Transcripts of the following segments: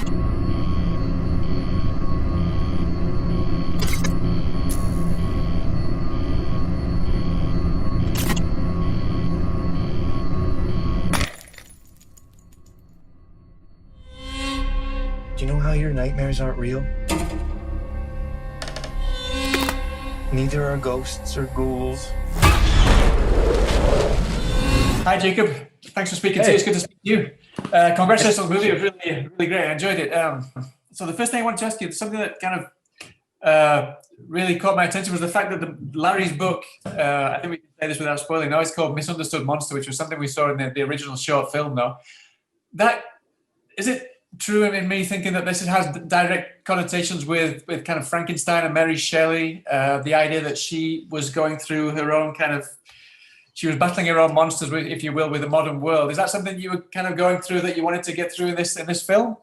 Do you know how your nightmares aren't real? Neither are ghosts or ghouls. Hi, Jacob. Thanks for speaking to me. It's good to speak to you. Congratulations on the movie. It was really, really great. I enjoyed it. So the first thing I wanted to ask you, something that kind of really caught my attention was the fact that Larry's book, I think we can say this without spoiling, now it's called Misunderstood Monster, which was something we saw in the original short film, though. Is it true in me thinking that this has direct connotations with kind of Frankenstein and Mary Shelley, the idea that she was going through her own she was battling her own monsters, if you will, with the modern world. Is that something you were kind of going through that you wanted to get through in this film?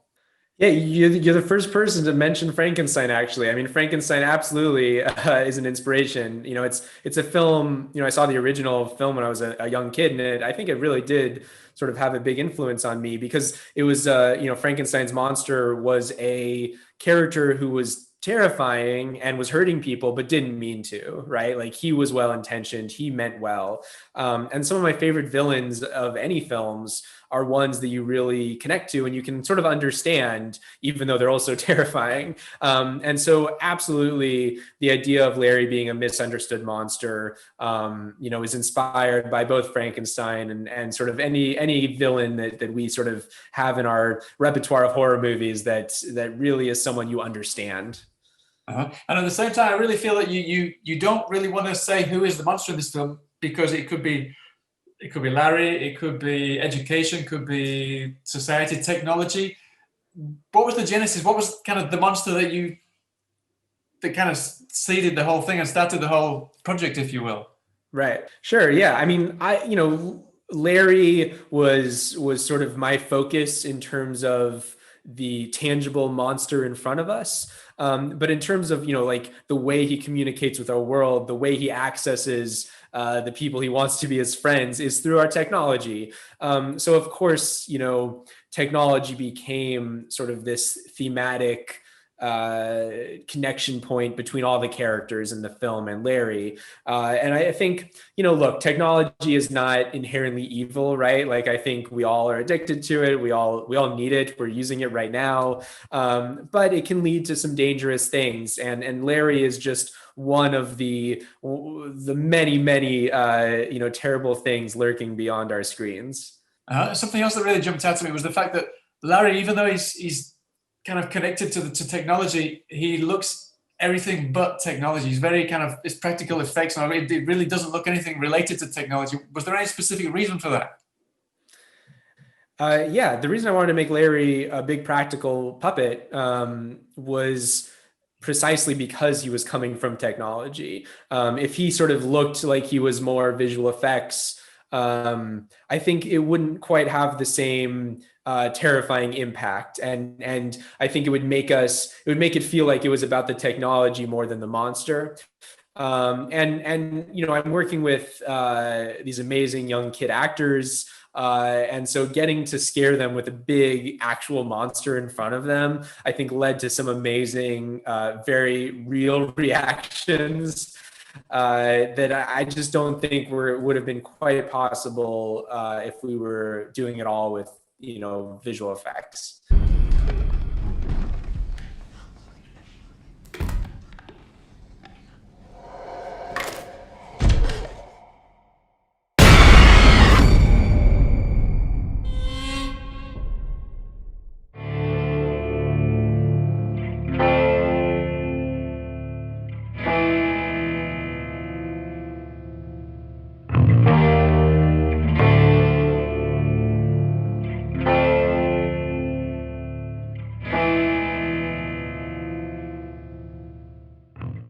Yeah, you're the first person to mention Frankenstein, actually. I mean, Frankenstein absolutely is an inspiration. It's a film, I saw the original film when I was a young kid, and I think it really did sort of have a big influence on me because it was, Frankenstein's monster was a character who was terrifying and was hurting people, but didn't mean to, right? Like, he was well-intentioned, he meant well. And some of my favorite villains of any films are ones that you really connect to and you can sort of understand, even though they're also terrifying. And so absolutely the idea of Larry being a misunderstood monster, is inspired by both Frankenstein and sort of any villain that we sort of have in our repertoire of horror movies that really is someone you understand. And at the same time, I really feel that you don't really want to say who is the monster in this film, because it could be Larry, it could be education, could be society, technology. What was the genesis? What was kind of the monster that kind of seeded the whole thing and started the whole project, if you will? Right. Sure. Yeah. I mean, Larry was sort of my focus in terms of the tangible monster in front of us. But in terms of, like the way he communicates with our world, the way he accesses the people he wants to be his friends is through our technology. So of course, technology became sort of this thematic connection point between all the characters in the film and Larry. And I think, look, technology is not inherently evil, right? Like, I think we all are addicted to it. We all need it. We're using it right now. But it can lead to some dangerous things. And Larry is just one of the many, terrible things lurking beyond our screens. Something else that really jumped out to me was the fact that Larry, even though he's kind of connected to technology, he looks everything but technology. He's very kind of, it's practical effects, and it really doesn't look anything related to technology. Was there any specific reason for that? Yeah, the reason I wanted to make Larry a big practical puppet was precisely because he was coming from technology. If he sort of looked like he was more visual effects, I think it wouldn't quite have the same terrifying impact, and I think it would make it feel like it was about the technology more than the monster. And I'm working with these amazing young kid actors, and so getting to scare them with a big actual monster in front of them, I think led to some amazing, very real reactions that I just don't think would have been quite possible if we were doing it all with visual effects.